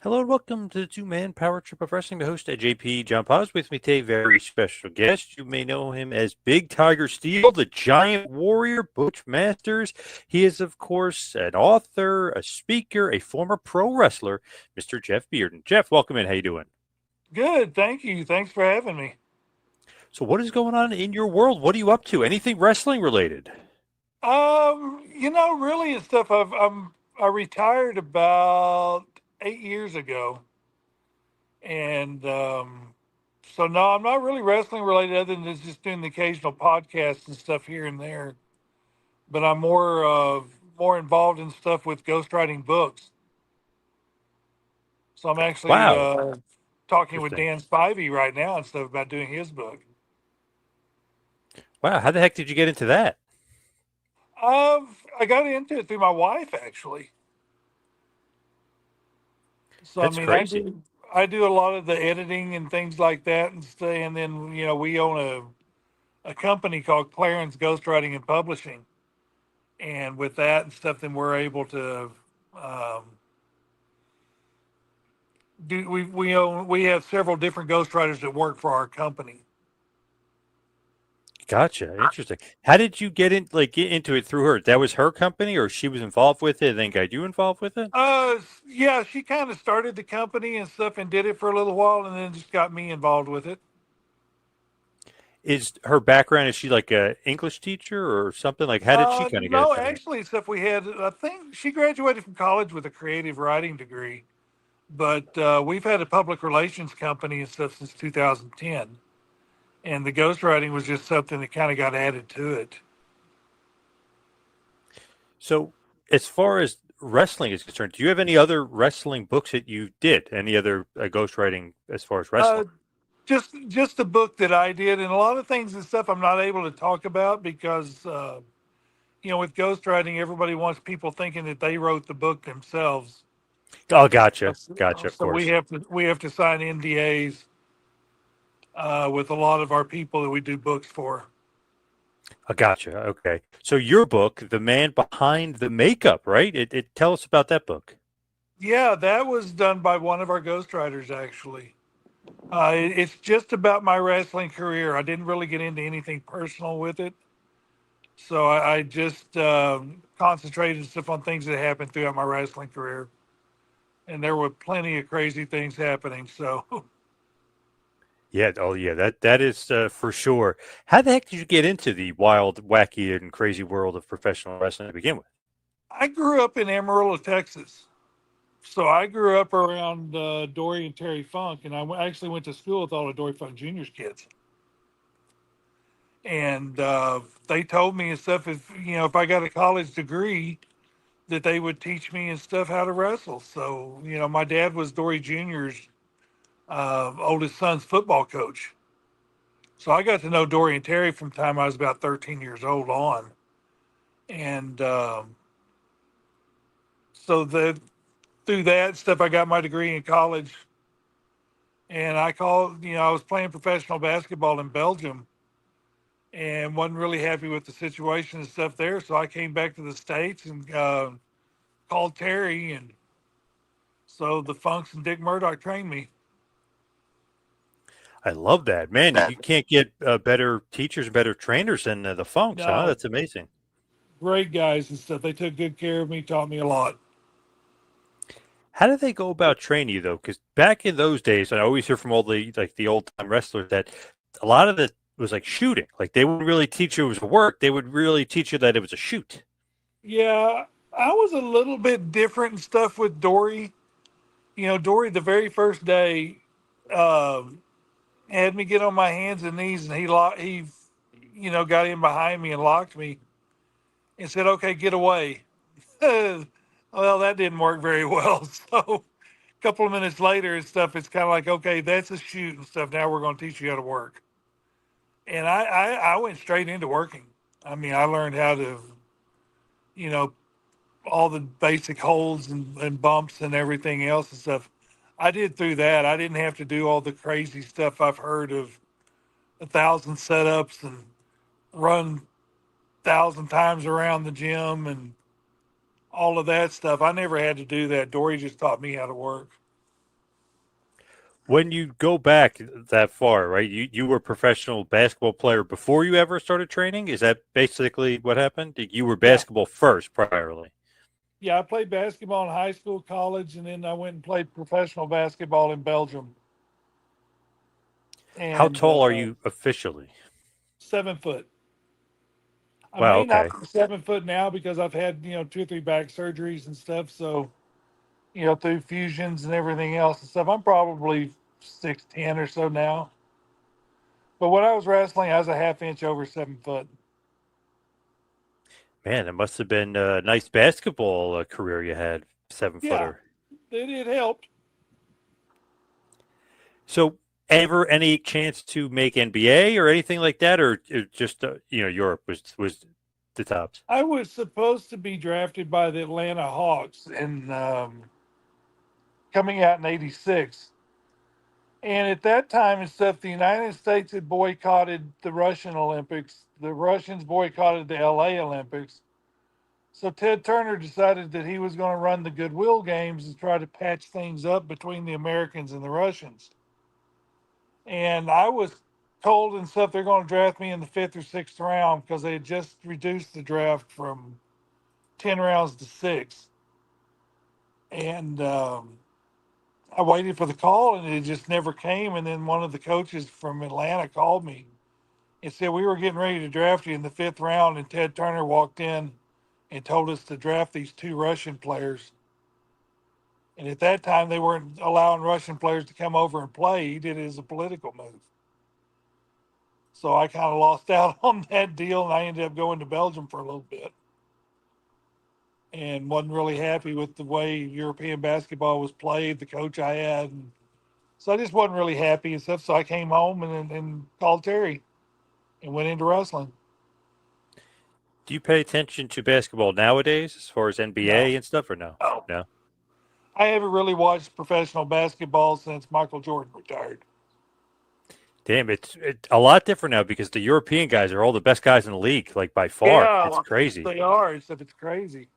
Hello and welcome to the two-man power trip of wrestling. The host, AJP John Poz, with me today, very special guest. You may know him as Big Tiger Steele, the Giant Warrior, Butch Masters. He is, of course, an author, a speaker, a former pro wrestler, Mr. Jeff Bearden. Jeff, welcome in. How you doing? Good, thank you. Thanks for having me. So, what is going on in your world? What are you up to? Anything wrestling related? Really and stuff. I retired about 8 years ago, and so no, I'm not really wrestling related, other than just doing the occasional podcasts and stuff here and there. But I'm more involved in stuff with ghostwriting books. So I'm actually Wow, talking with interesting. Dan Spivey right now and stuff about doing his book. Wow, how the heck did you get into that? I got into it through my wife actually. So I That's mean, I crazy. do I do a lot of the editing and things like that, and stay. And then we own a company called Clarence Ghostwriting and Publishing, and with that and stuff, then we're able to um, do. We have several different ghostwriters that work for our company. Gotcha. Interesting. How did you get into it through her? That was her company, or she was involved with it, and then got you involved with it? Yeah, she kind of started the company and stuff and did it for a little while, and then just got me involved with it. Is her background, is she like a English teacher or something? Like, how did she kind of get No, into that? actually, stuff we had. I think she graduated from college with a creative writing degree, but we've had a public relations company and stuff since 2010, and the ghostwriting was just something that kind of got added to it. So, as far as wrestling is concerned, do you have any other wrestling books that you did? Any other ghostwriting as far as Uh, wrestling? just the book that I did, and a lot of things and stuff I'm not able to talk about because with ghostwriting, everybody wants people thinking that they wrote the book themselves. Oh, gotcha. Gotcha, of So course. we have to sign NDAs with a lot of our people that we do books for. Gotcha. Okay. So, your book, The Man Behind the Makeup, right? Tell us about that book. Yeah, that was done by one of our ghostwriters actually. It's just about my wrestling career. I didn't really get into anything personal with it, so I just concentrated stuff on things that happened throughout my wrestling career, and there were plenty of crazy things happening. So Yeah. Oh, yeah. That is for sure. How the heck did you get into the wild, wacky, and crazy world of professional wrestling to begin with? I grew up in Amarillo, Texas. So I grew up around Dory and Terry Funk, and actually went to school with all the Dory Funk Junior's kids. And they told me and stuff, if I got a college degree, that they would teach me and stuff how to wrestle. So my dad was Dory Junior's oldest son's football coach. So I got to know Dory and Terry from the time I was about 13 years old on. And so through that stuff, I got my degree in college. And I was playing professional basketball in Belgium and wasn't really happy with the situation and stuff there. So I came back to the States and called Terry. And so the Funks and Dick Murdoch trained me. I love that, man. You can't get better teachers, better trainers than the Funks, huh? No, That's amazing. great guys and stuff. They took good care of me, taught me a lot. How do they go about training you though? Because back in those days, I always hear from all the old time wrestlers that a lot of it was like shooting. Like they wouldn't really teach you it was a work; they would really teach you that it was a shoot. Yeah, I was a little bit different and stuff with Dory. Dory, the very first day, um, had me get on my hands and knees, and got in behind me and locked me and said, "Okay, get away." Well, that didn't work very well. So a couple of minutes later and stuff, it's kind of like, okay, that's a shoot and stuff. Now we're going to teach you how to work. And I went straight into working. I mean, I learned how to, you know, all the basic holds and bumps and everything else and stuff. I did through that. I didn't have to do all the crazy stuff I've heard of 1,000 setups and run 1,000 times around the gym and all of that stuff. I never had to do that. Dory just taught me how to work. When you go back that far, right? You were a professional basketball player before you ever started training. Is that basically what happened? You were Yeah. basketball first, priorly. Yeah, I played basketball in high school, college, and then I went and played professional basketball in Belgium. How And tall are you officially? 7 foot. I Wow. may not Okay. be 7 foot now because I've had, 2 or 3 back surgeries and stuff. So, through fusions and everything else and stuff, I'm probably 6'10" or so now. But when I was wrestling, I was a half inch over 7 foot. Man, it must have been a nice basketball career you had, seven Yeah, footer. it helped. So, ever any chance to make NBA or anything like that, or just Europe was the tops? I was supposed to be drafted by the Atlanta Hawks and coming out in '86. And at that time and stuff, the United States had boycotted the Russian Olympics. The Russians boycotted the LA Olympics. So Ted Turner decided that he was going to run the Goodwill Games and try to patch things up between the Americans and the Russians. And I was told and stuff they're going to draft me in the fifth or sixth round because they had just reduced the draft from 10 rounds to six. And I waited for the call and it just never came. And then one of the coaches from Atlanta called me and said, we were getting ready to draft you in the fifth round. And Ted Turner walked in and told us to draft these two Russian players. And at that time, they weren't allowing Russian players to come over and play. He did it as a political move. So I kind of lost out on that deal, and I ended up going to Belgium for a little bit, and wasn't really happy with the way European basketball was played, the coach I had, and so I just wasn't really happy and stuff. So I came home and called Terry and went into wrestling. Do you pay attention to basketball nowadays, as far as No, NBA and stuff, or no? no, No. I haven't really watched professional basketball since Michael Jordan retired. Damn, it's a lot different now because the European guys are all the best guys in the league, like by far. It's Yeah, crazy. they are and stuff. It's crazy.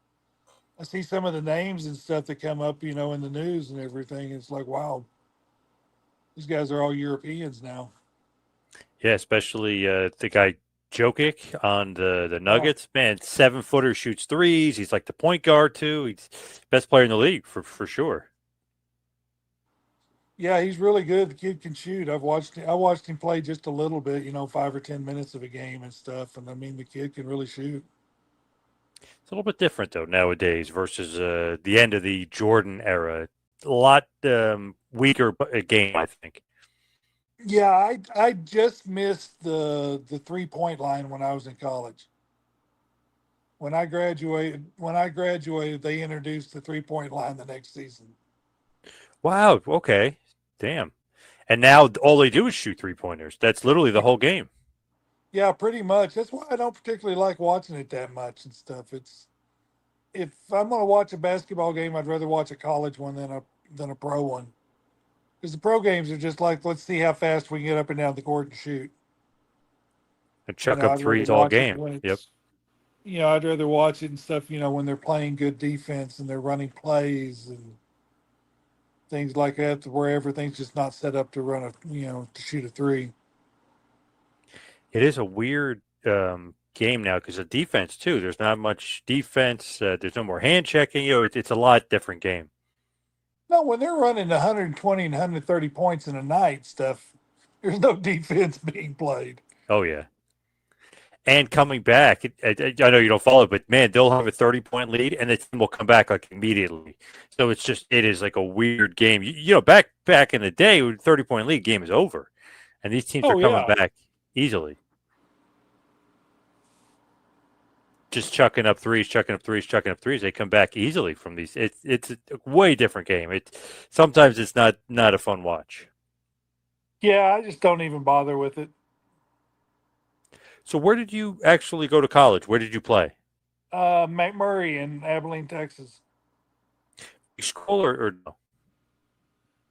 I see some of the names and stuff that come up, in the news and everything. It's like, wow, these guys are all Europeans now. Yeah, especially the guy Jokic on the Yeah. Nuggets. Man, 7 footer shoots threes. He's like the point guard too. He's best player in the league for sure. Yeah, he's really good. The kid can shoot. I watched him play just a little bit, 5 or 10 minutes of a game and stuff. And I mean, the kid can really shoot. It's a little bit different though nowadays versus the end of the Jordan era. A lot weaker game, I think. Yeah, I just missed the 3 point line when I was in college. When I graduated, they introduced the 3 point line the next season. Wow. Okay. Damn. And now all they do is shoot 3 pointers. That's literally the whole game. Yeah, pretty much. That's why I don't particularly like watching it that much and stuff. It's if I'm going to watch a basketball game, I'd rather watch a college one than a pro one. Because the pro games are just like, let's see how fast we can get up and down the court and shoot. And chuck up I'd rather threes all watch it game. when Yep. I'd rather watch it and stuff, when they're playing good defense and they're running plays and things like that, where everything's just not set up to to shoot a three. It is a weird game now because of defense too. There's not much defense. There's no more hand checking. It's a lot different game. No, when they're running 120 and 130 points in a night, stuff, there's no defense being played. Oh yeah. And coming back, I know you don't follow, but man, they'll have a 30-point lead, and the team will come back like immediately. So it is like a weird game. Back in the day, with 30-point lead, game is over, and these teams are Oh coming yeah. back easily. Just chucking up threes, chucking up threes, chucking up threes. They come back easily from these. It's a way different game. Sometimes it's not a fun watch. Yeah, I just don't even bother with it. So where did you actually go to college? Where did you play? McMurray in Abilene, Texas. School or no?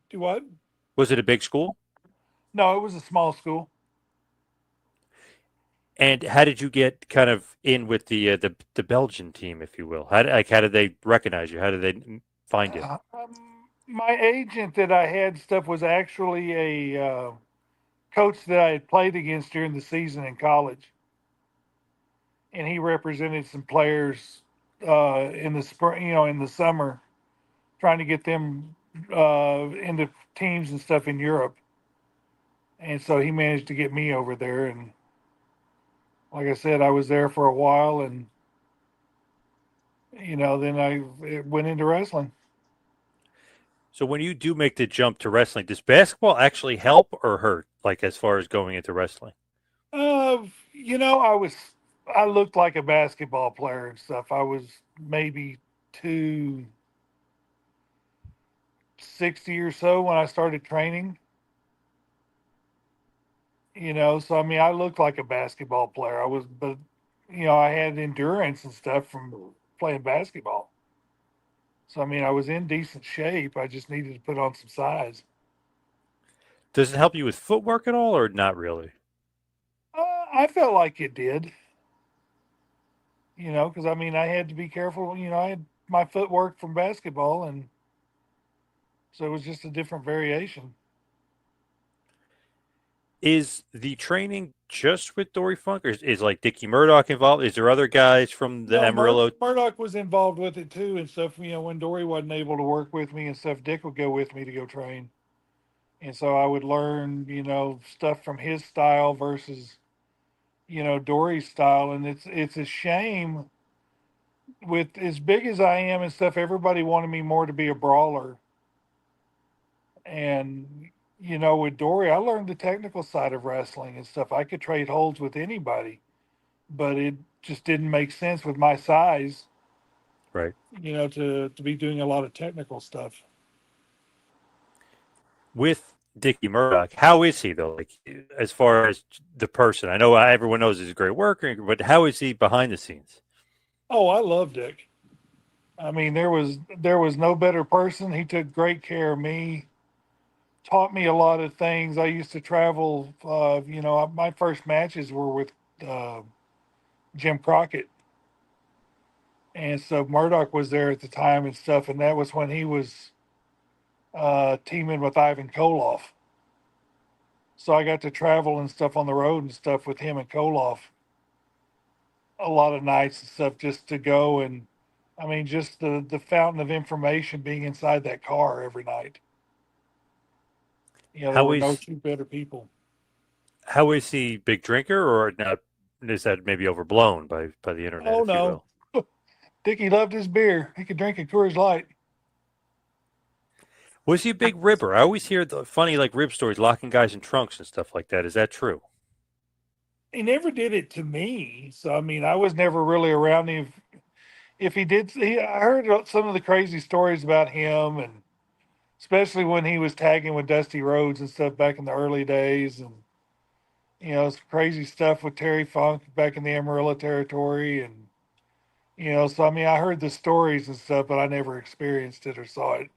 Do what? Was it a big school? No, it was a small school. And how did you get kind of in with the Belgian team, if you will? How did they recognize you? How did they find you? my agent that I had stuff was actually a coach that I had played against during the season in college, and he represented some players in the spring, in the summer, trying to get them into teams and stuff in Europe. And so he managed to get me over there, and like I said, I was there for a while, and then I went into wrestling. So when you do make the jump to wrestling, does basketball actually help or hurt? Like as far as going into wrestling? Uh, I looked like a basketball player and stuff. I was maybe 260 or so when I started training. So I mean, I looked like a basketball player. But I had endurance and stuff from playing basketball. So I mean, I was in decent shape. I just needed to put on some size. Does it help you with footwork at all or not really? I felt like it did. Because I mean, I had to be careful. I had my footwork from basketball, and so it was just a different variation. Is the training just with Dory Funk, or is like Dickie Murdoch involved? Is there other guys from the No, Amarillo? Murdoch was involved with it too and stuff. When Dory wasn't able to work with me and stuff, Dick would go with me to go train, and so I would learn, stuff from his style versus, Dory's style. And it's a shame with as big as I am and stuff. Everybody wanted me more to be a brawler, and with Dory, I learned the technical side of wrestling and stuff. I could trade holds with anybody, but it just didn't make sense with my size, Right. to be doing a lot of technical stuff. With Dickie Murdoch, how is he though? Like as far as the person, I know everyone knows he's a great worker, but how is he behind the scenes? Oh, I love Dick. I mean, there was no better person. He took great care of me, taught me a lot of things. I used to travel. My first matches were with uh, Jim Crockett, and so Murdoch was there at the time and stuff. And that was when he was teaming with Ivan Koloff. So I got to travel and stuff on the road and stuff with him and Koloff a lot of nights and stuff, just to go. And I mean, just the fountain of information being inside that car every night. There How were no is two better people. how is he big drinker or not? Is that maybe overblown by the internet, Oh if you no, will? Dickie loved his beer. He could drink a Coors Light. Was he a big ribber? I always hear the funny like rib stories, locking guys in trunks and stuff like that. Is that true? He never did it to me, so I mean, I was never really around him. If he did, I heard some of the crazy stories about him, and especially when he was tagging with Dusty Rhodes and stuff back in the early days, and some crazy stuff with Terry Funk back in the Amarillo territory, and so I mean, I heard the stories and stuff, but I never experienced it or saw it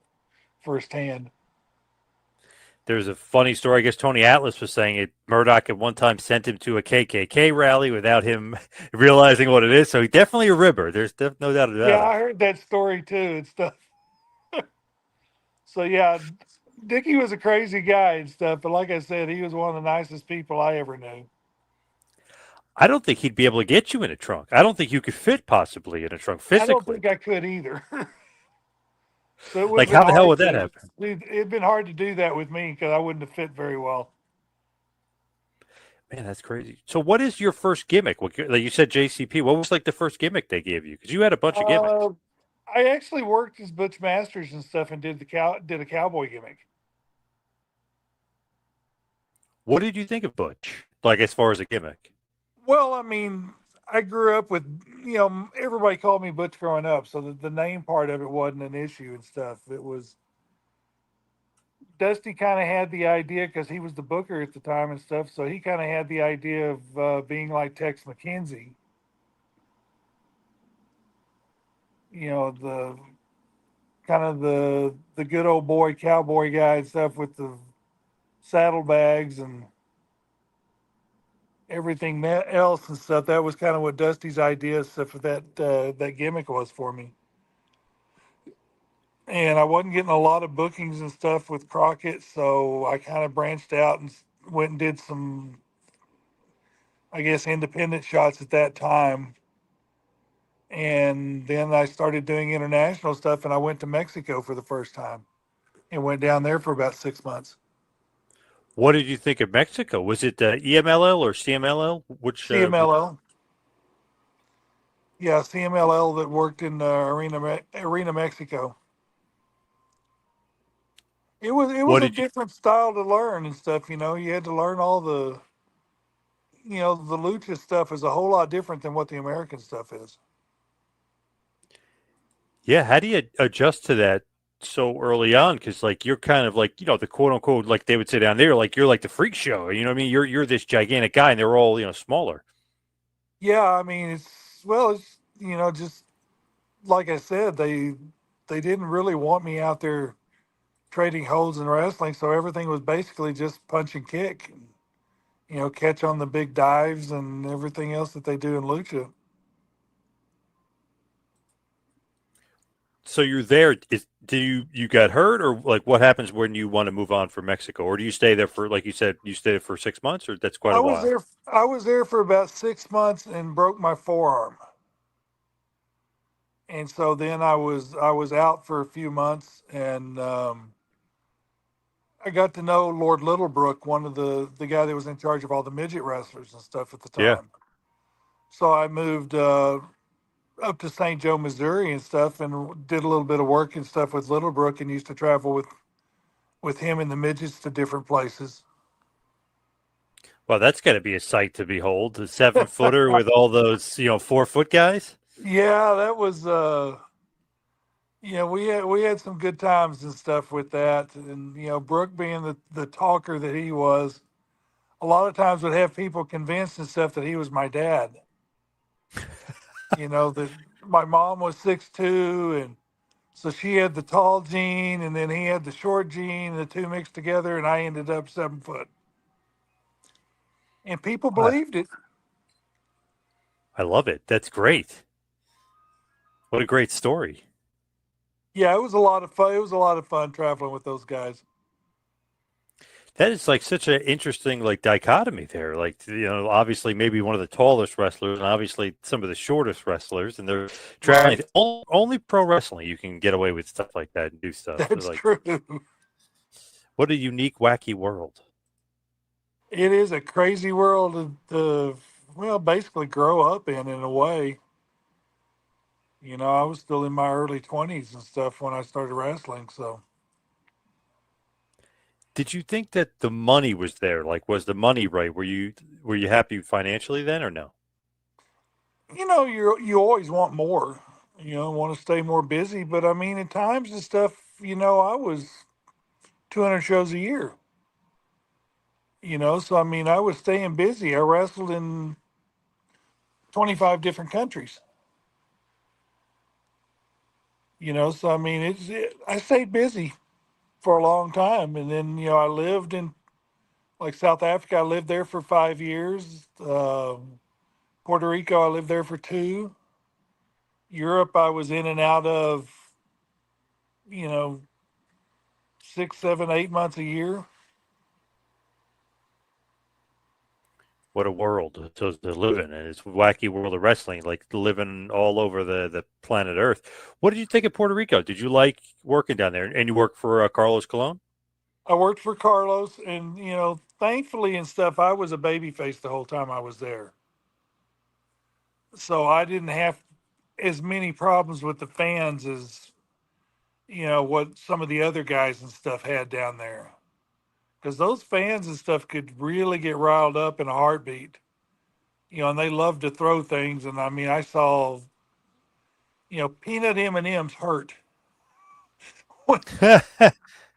firsthand. There's a funny story. I guess Tony Atlas was saying it. Murdoch at one time sent him to a KKK rally without him realizing what it is. So he's definitely a ribber. There's no doubt Yeah, about it. I heard that story too and stuff. So yeah, Dickie was a crazy guy and stuff, but like I said, he was one of the nicest people I ever knew. I don't think he'd be able to get you in a trunk. I don't think you could fit possibly in a trunk I don't physically. think I could either. So it would have Like been how the hell hard would that to. happen? It'd been hard to do that with me because I wouldn't have fit very well. Man, that's crazy. So what is your first gimmick? Like you said JCP. What was like the first gimmick they gave you? Because you had a bunch of gimmicks. Uh, I actually worked as Butch Masters and stuff, and did a cowboy gimmick. What did you think of Butch? Like as far as a gimmick? Well, I mean, I grew up with everybody called me Butch growing up, so the name part of it wasn't an issue and stuff. It was Dusty kind of had the idea because he was the booker at the time and stuff. So he kind of had the idea of being like Tex McKenzie, the kind of the good old boy cowboy guy and stuff with the saddlebags and everything else and stuff. That was kind of what Dusty's idea stuff for that gimmick was for me. and I wasn't getting a lot of bookings and stuff with Crockett, so I kind of branched out and went and did some, I guess, independent shots at that time. And then I started doing international stuff, and I went to Mexico for the first time and went down there for about 6 months. What did you think of Mexico? Was it EMLL or CMLL? Which? CMLL, yeah, CMLL that worked in Arena Mexico. It was What a did you? different style to learn and stuff. You had to learn all the lucha stuff is a whole lot different than what the American stuff is. Yeah, how do you adjust to that so early on? Because like you're kind of like the quote unquote like they would say down there, like you're like the freak show. You know what I mean? You're this gigantic guy, and they're all smaller. Yeah, I mean it's just like I said, they didn't really want me out there trading holds in wrestling, so everything was basically just punch and kick, catch on the big dives and everything else that they do in lucha. So you're there. Do you got hurt, or like what happens when you want to move on from Mexico, or do you stay there for like you said you stayed there for 6 months, or that's quite I a was while? there. I was there for about 6 months and broke my forearm, and so then I was out for a few months, and I got to know Lord Littlebrook, one of the guy that was in charge of all the midget wrestlers and stuff at the Yeah. time. So I moved up to St. Joe, Missouri, and stuff, and did a little bit of work and stuff with Littlebrook, and used to travel with him and the midgets to different places. Well, that's got to be a sight to behold. The 7 footer with all those 4 foot guys. Yeah, that was we had some good times and stuff with that, and Brooke being the talker that he was, a lot of times would have people convinced and stuff that he was my dad. That my mom was 6'2", and so she had the tall gene, and then he had the short gene. The two mixed together, and I ended up 7 foot. And people I, believed it. I love it. That's great. What a great story. Yeah, it was a lot of fun. It was a lot of fun traveling with those guys. That is like such an interesting like dichotomy there. Like obviously maybe one of the tallest wrestlers, and obviously some of the shortest wrestlers, and they're traveling. Right. Only pro wrestling you can get away with stuff like that and do stuff. That's Like true. what a unique, wacky world. It is a crazy world to well, basically grow up in a way. I was still in my early 20s and stuff when I started wrestling. So, Did you think that the money was there? Like, was the money right? Were you happy financially then, or no? you always want more, want to stay more busy. But I mean, at times and stuff, I was 200 shows a year, so I mean, I was staying busy. I wrestled in 25 different countries, so I mean, I stayed busy for a long time. And then, I lived in like South Africa. I lived there for 5 years. Puerto Rico, I lived there for 2. Europe, I was in and out of, you know, 6, 7, 8 months a year. What a world to live in, and it's a wacky world of wrestling, like living all over the planet Earth. What did you think of Puerto Rico? Did you like working down there? And you worked for Carlos Colon? I worked for Carlos, and thankfully and stuff, I was a babyface the whole time I was there, so I didn't have as many problems with the fans as what some of the other guys and stuff had down there. Because those fans and stuff could really get riled up in a heartbeat, and they love to throw things. And I mean, I saw peanut M&Ms hurt when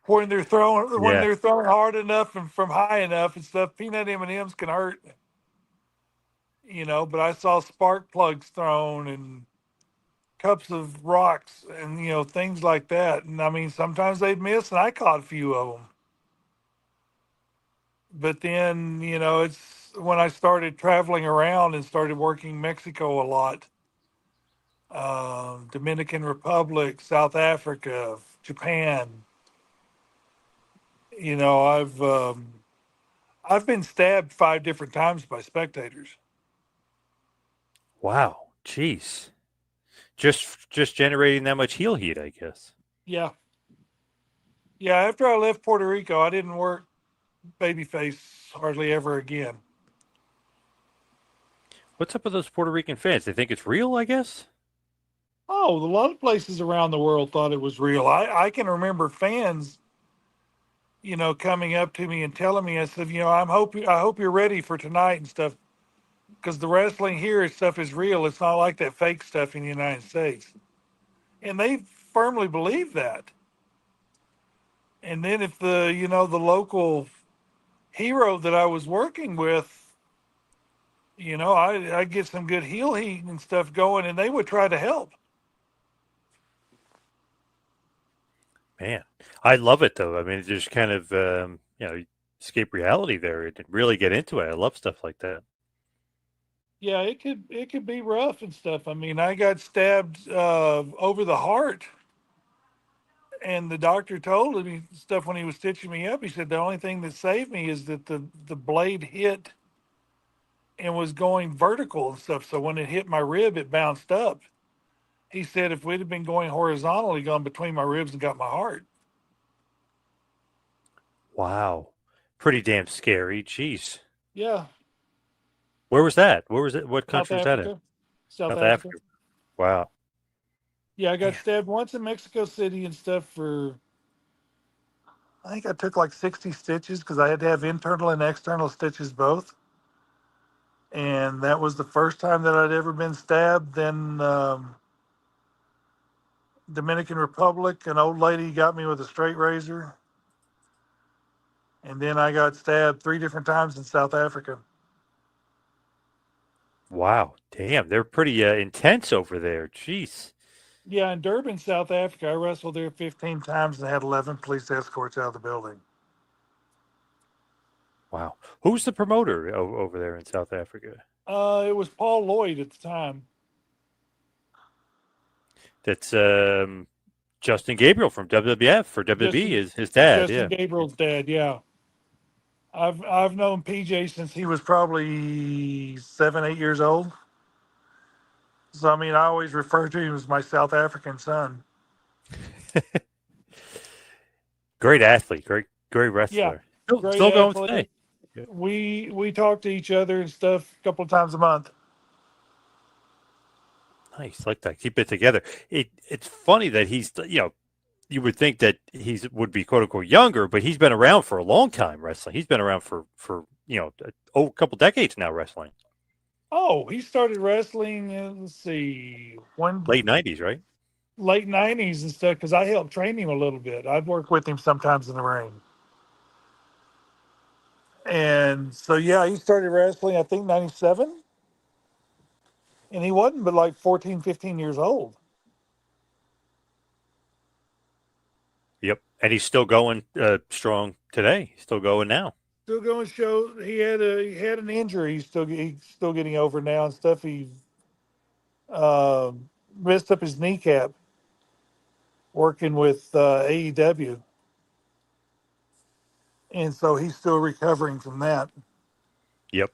when Yeah. they're throwing hard enough and from high enough and stuff. Peanut M&Ms can hurt, But I saw spark plugs thrown and cups of rocks and things like that. And I mean, sometimes they'd miss, and I caught a few of them. But then it's when I started traveling around and started working Mexico a lot, Dominican Republic, South Africa, Japan. You know, I've been stabbed 5 different times by spectators. Wow. Jeez. Just generating that much heel heat, I guess. Yeah, yeah. After I left Puerto Rico, I didn't work babyface hardly ever again. What's up with those Puerto Rican fans? They think it's real, I guess? Oh, a lot of places around the world thought it was real. I can remember fans, coming up to me and telling me, I said, I hope you're ready for tonight and stuff, because the wrestling here and stuff is real. It's not like that fake stuff in the United States, and they firmly believe that. And then if the local hero that I was working with, I get some good heel heat and stuff going, and they would try to help. Man, I love it though. I mean, just kind of escape reality there and really get into it. I love stuff like that. Yeah, it could be rough and stuff. I mean, I got stabbed over the heart, and the doctor told me stuff when he was stitching me up. He said the only thing that saved me is that the blade hit and was going vertical and stuff. So when it hit my rib, it bounced up. He said if we'd have been going horizontally, gone between my ribs and got my heart. Wow, pretty damn scary. Jeez, Yeah, where was that? Where was it? What South country was that in? Africa, South South Africa. Africa. Wow. Yeah, I got Man. stabbed once in Mexico City and stuff for. I think I took like 60 stitches because I had to have internal and external stitches both. And that was the first time that I'd ever been stabbed. Then Dominican Republic, an old lady got me with a straight razor. And then I got stabbed 3 different times in South Africa. Wow. Damn, they're pretty intense over there. Jeez. Yeah, in Durban, South Africa, I wrestled there 15 times and had 11 police escorts out of the building. Wow. Who's the promoter over there in South Africa? It was Paul Lloyd at the time. That's Justin Gabriel from WWF or WWE Justin, is his dad. Justin Yeah. Gabriel's dad. Yeah, I've known PJ since he was probably 7, 8 years old. So I mean, I always refer to him as my South African son. Great athlete. Great Yeah, wrestler. great Still going athlete. today. Yeah. We talk to each other and stuff a couple of times a month. Nice, like that. Keep it together. It's funny that he's you would think that would be quote unquote younger, but he's been around for a long time wrestling. He's been around for a couple decades now wrestling. Oh, he started wrestling. Let's see, when Late '90s, right? late '90s and stuff. Because I helped train him a little bit. I'd work with him sometimes in the ring. And so yeah, he started wrestling. I think '97, and he wasn't but like 14, 15 years old. Yep, and he's still going strong today. He's still going now. Still going to show he had an injury. He's still getting over now and stuff. He uh, messed up his kneecap working with AEW, and so he's still recovering from that. Yep,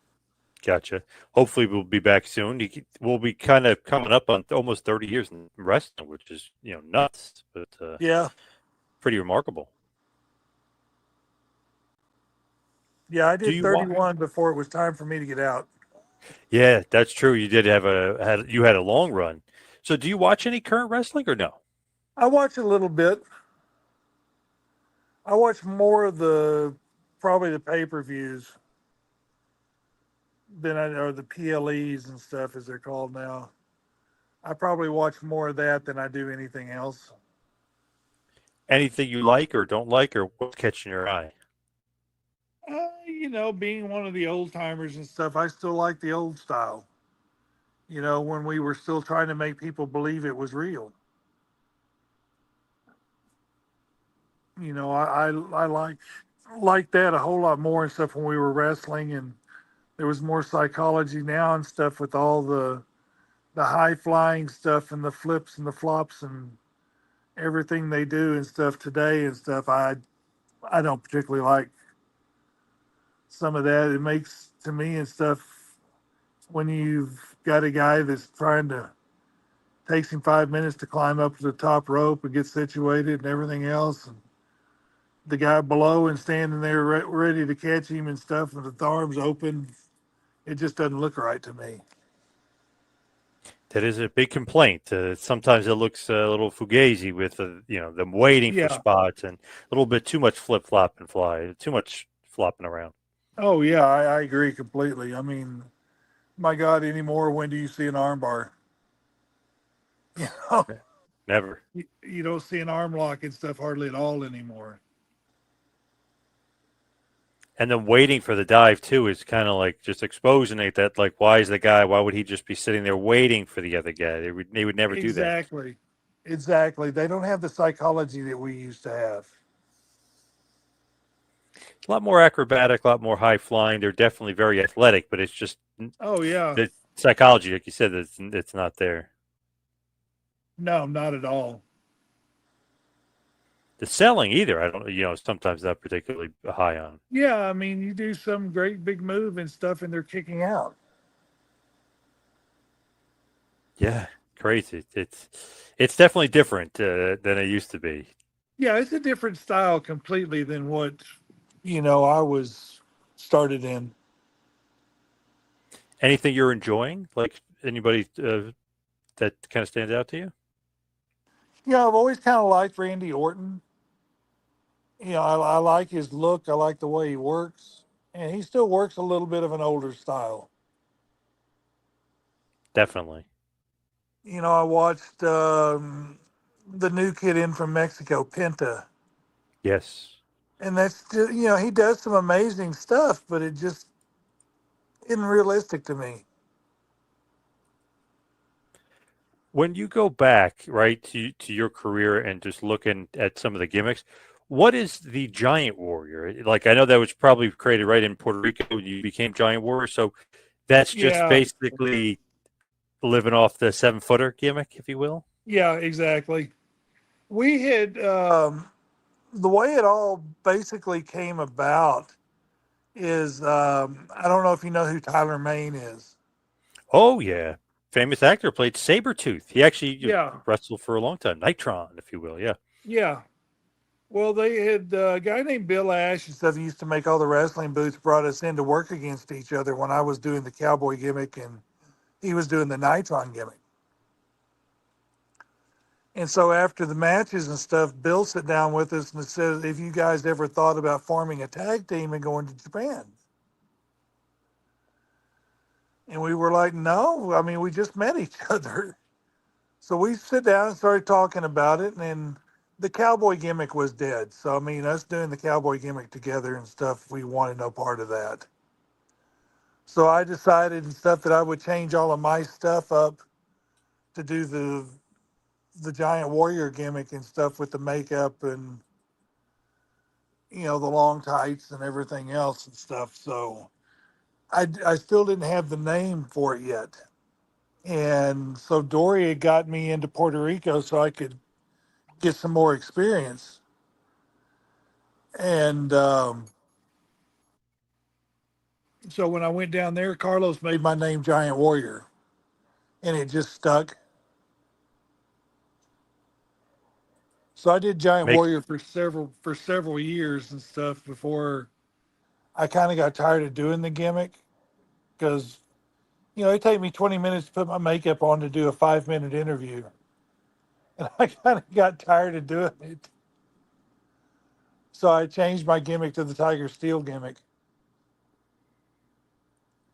gotcha. Hopefully, we'll be back soon. We'll be kind of coming up on almost 30 years in wrestling, which is nuts, but Yeah, pretty remarkable. yeah. I Do did you watch? 31 before it was time for me to get out. Yeah, that's true. You did have you had a long run. So, do you watch any current wrestling or no? I watch a little bit. I watch more of probably the pay-per-views or the PLEs and stuff as they're called now. I probably watch more of that than I do anything else. Anything you like or don't like, or what's catching your eye? Being one of the old timers and stuff, I still like the old style. When we were still trying to make people believe it was real. I like that a whole lot more and stuff when we were wrestling, and there was more psychology now and stuff with all the high flying stuff and the flips and the flops, and everything they do and stuff today and stuff. I don't particularly like some of that. It makes to me and stuff when you've got a guy that's trying to takes him 5 minutes to climb up to the top rope and get situated and everything else. And the guy below and standing there ready to catch him and stuff with the arms open. It just doesn't look right to me. That is a big complaint. Sometimes it looks a little fugazi with them waiting for Yeah. spots and a little bit too much flip flop and fly, too much flopping around. Oh yeah, I agree completely. I mean, my God, anymore, when do you see an armbar? You know, Never. you don't see an arm lock and stuff hardly at all anymore. And then waiting for the dive too is kind of like just exposing it. That like, why would he just be sitting there waiting for the other guy? They would never do that. Exactly. They don't have the psychology that we used to have. A lot more acrobatic, a lot more high flying. They're definitely very athletic, but it's just Oh yeah. the psychology, like you said, it's not there. No, not at all. The selling either, I don't, sometimes not particularly high on. Yeah, I mean, you do some great big move and stuff, and they're kicking out. Yeah, crazy. It's definitely different than it used to be. Yeah, it's a different style completely than what I was started in. Anything you're enjoying? Like anybody that kind of stands out to you? Yeah, I've always kind of liked Randy Orton. I like his look. I like the way he works, and he still works a little bit of an older style. Definitely. I watched the new kid in from Mexico, Penta, Yes. and that's just, he does some amazing stuff, but it just isn't realistic to me. When you go back, right, to your career and just looking at some of the gimmicks, what is the Giant Warrior? Like, I know that was probably created right in Puerto Rico when you became Giant Warrior. So that's just Yeah, basically living off the 7-footer gimmick, if you will. yeah, exactly. We had the way it all basically came about is I don't know if you know who Tyler Main is. Oh, yeah. Famous actor played Sabretooth. He actually Yeah, wrestled for a long time. Nitron, if you will. Yeah. yeah. Well, they had a guy named Bill Ash and stuff. He used to make all the wrestling booths. Brought us in to work against each other when I was doing the cowboy gimmick and he was doing the Nitron gimmick. And so after the matches and stuff, Bill sat down with us and said, "If you guys ever thought about forming a tag team and going to Japan?" And we were like, "No, I mean, we just met each other." So we sit down and started talking about it, and then the cowboy gimmick was dead. So I mean, us doing the cowboy gimmick together and stuff, we wanted no part of that. So I decided and stuff that I would change all of my stuff up to do the Giant Warrior gimmick and stuff with the makeup and the long tights and everything else and stuff. So I still didn't have the name for it yet. And so Dory had got me into Puerto Rico so I could get some more experience. And so when I went down there, Carlos made my name Giant Warrior, and it just stuck. So I did Giant Make Warrior for several years and stuff before I kind of got tired of doing the gimmick because it take me 20 minutes to put my makeup on to do a 5-minute interview, and I kind of got tired of doing it. So I changed my gimmick to the Tiger Steele gimmick.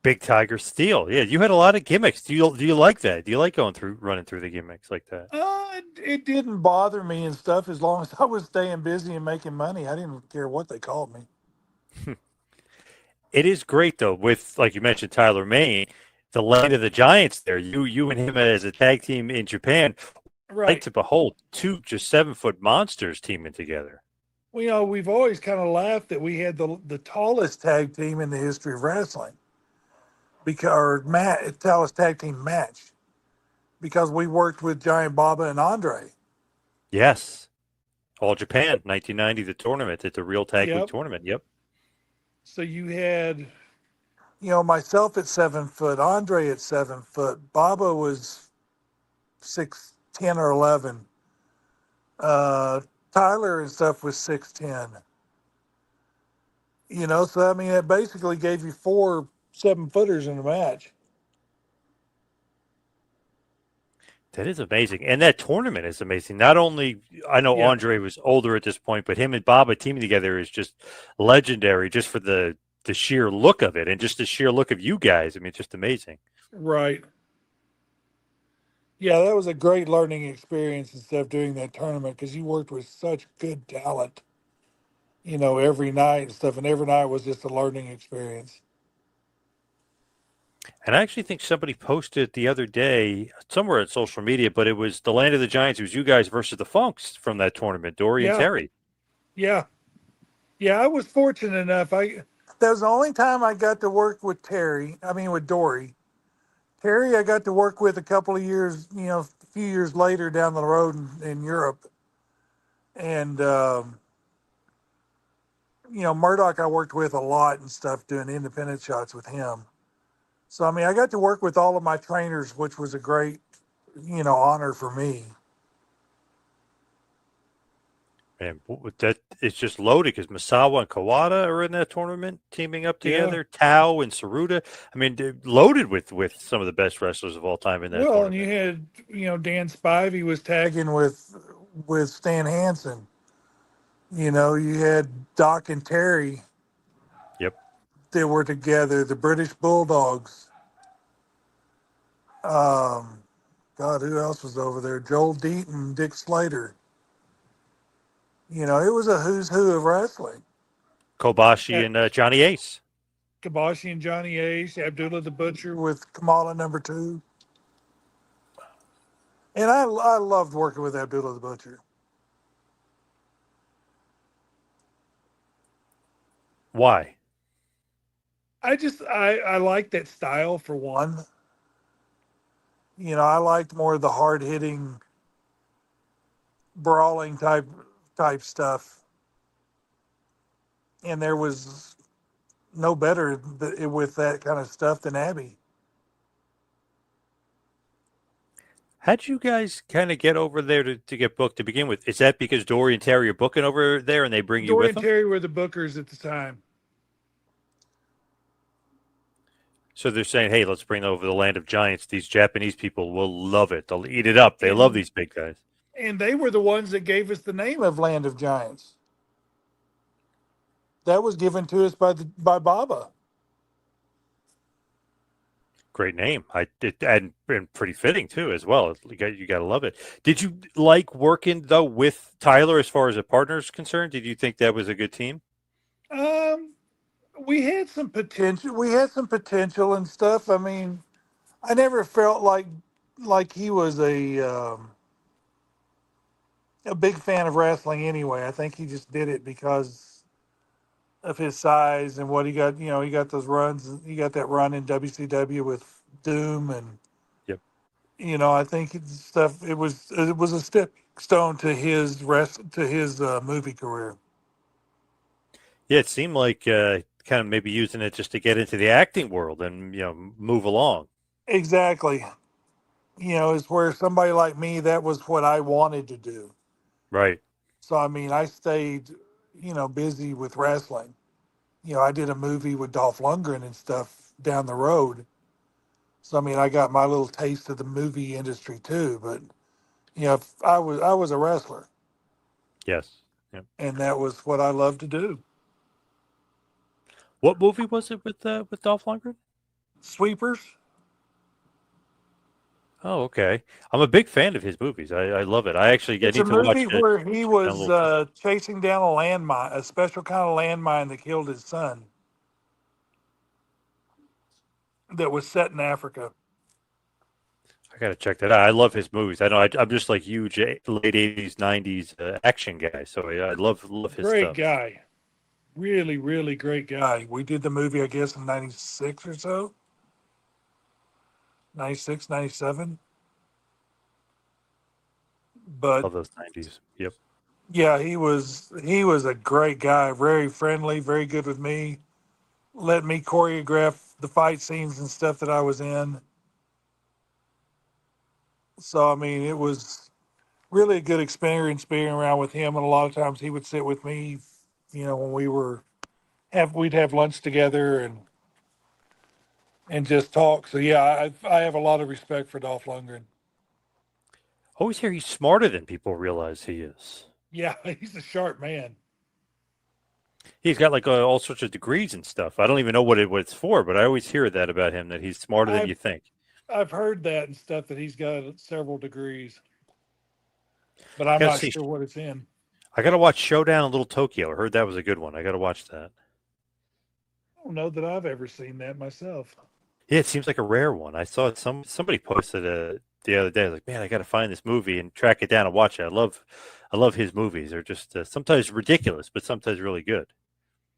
Big Tiger Steele. Yeah, you had a lot of gimmicks. Do you like that? Do you like running through the gimmicks like that? It didn't bother me and stuff as long as I was staying busy and making money. I didn't care what they called me. It is great though, with like you mentioned Tyler Maine, the land of the giants there. You and him as a tag team in Japan, like Right. to behold two just 7-foot monsters teaming together. Well, we've always kind of laughed that we had the tallest tag team in the history of wrestling because tallest tag team match because we worked with Giant Baba and Andre. Yes. All Japan, 1990, the tournament. It's a real tag league Yep. tournament. Yep. So you had, myself at 7 foot, Andre at 7 foot, Baba was 6'10" or 11. Tyler and stuff was 6'10". So I mean, it basically gave you 4 7-footers in a match. That is amazing. And that tournament is amazing. Not only, I know Yeah, Andre was older at this point, but him and Baba teaming together is just legendary just for the sheer look of it and just the sheer look of you guys. I mean, it's just amazing. right. Yeah, that was a great learning experience and stuff doing that tournament because you worked with such good talent, every night and stuff. And every night was just a learning experience. And I actually think somebody posted the other day somewhere on social media, but it was the Land of the Giants. It was you guys versus the Funks from that tournament, Dory and Yeah, Terry. yeah, yeah. I was fortunate enough. That was the only time I got to work with Terry. I mean, with Dory. Terry, I got to work with a couple of years, a few years later down the road in Europe. And, Murdoch I worked with a lot and stuff doing independent shots with him. So, I mean, I got to work with all of my trainers, which was a great, honor for me. And that it's just loaded because Misawa and Kawada are in that tournament teaming up Yeah. together. Tao and Saruta. I mean, they're loaded with some of the best wrestlers of all time in that Well, and you tournament. had, Dan Spivey was tagging with Stan Hansen. You had Doc and Terry Yep. that were together, the British Bulldogs. Um, God, who else was over there? Joel Deaton, Dick Slater. It was a who's who of wrestling. Kobashi At and Johnny Ace. Kabashi and Johnny Ace, Abdullah the Butcher with Kamala #2. And I loved working with Abdullah the Butcher. Why? I like that style for one. I liked more of the hard hitting, brawling type stuff. And there was no better with that kind of stuff than Abby. How'd you guys kind of get over there to get booked to begin with? Is that because Dory and Terry are booking over there and they bring you Dory with and them? Terry were the bookers at the time. So they're saying, hey, let's bring over the Land of Giants. These Japanese people will love it. They'll eat it up. They love And these big guys. and they were the ones that gave us the name of Land of Giants. That was given to us by Baba. Great name. And pretty fitting too, as well. You got to love it. Did you like working though with Tyler as far as a partner is concerned? Did you think that was a good team? Um, we had some potential. We had some potential and stuff. I mean, I never felt like he was a big fan of wrestling anyway. I think he just did it because of his size and what he got. He got those runs. He got that run in WCW with Doom, and Yep. I think stuff. It was a stepping stone to his movie career. Yeah, it seemed like kind of maybe using it just to get into the acting world and move along. Exactly. It's where somebody like me, that was what I wanted to do. Right. So I mean, I stayed, busy with wrestling. I did a movie with Dolph Lundgren and stuff down the road. So I mean, I got my little taste of the movie industry too. But I was a wrestler, Yes. Yep. and that was what I loved to do. What movie was it with Dolph Lundgren? Sweepers. Oh, okay. I'm a big fan of his movies. I love it. I It's a need to watch movie it. where he A was little. chasing down a landmine, a special kind of landmine that killed his son. That was set in Africa. I gotta check that out. I love his movies. I know I'm just like huge late '80s, '90s action guy. So I love his Great stuff. guy. Really, really great guy. We did the movie, I guess, in 96 or so. 96, 97. But Love those 90s. Yep. yeah, he was a great guy, very friendly, very good with me. Let me choreograph the fight scenes and stuff that I was in. So I mean, it was really a good experience being around with him. And a lot of times he would sit with me, when we'd have lunch together and just talk. So yeah, I have a lot of respect for Dolph Lundgren. Always hear he's smarter than people realize he is. Yeah, he's a sharp man. He's got like all sorts of degrees and stuff. I don't even know what it's for, but I always hear that about him, that he's smarter than I've you think. I've heard that and stuff that he's got several degrees, but I'm Got to not see. sure what it's in. I got to watch Showdown in Little Tokyo. I heard that was a good one. I got to watch that. I don't know that I've ever seen that myself. Yeah, it seems like a rare one. I saw somebody posted the other day. I was like, man, I got to find this movie and track it down and watch it. I love his movies. They're just sometimes ridiculous, but sometimes really good.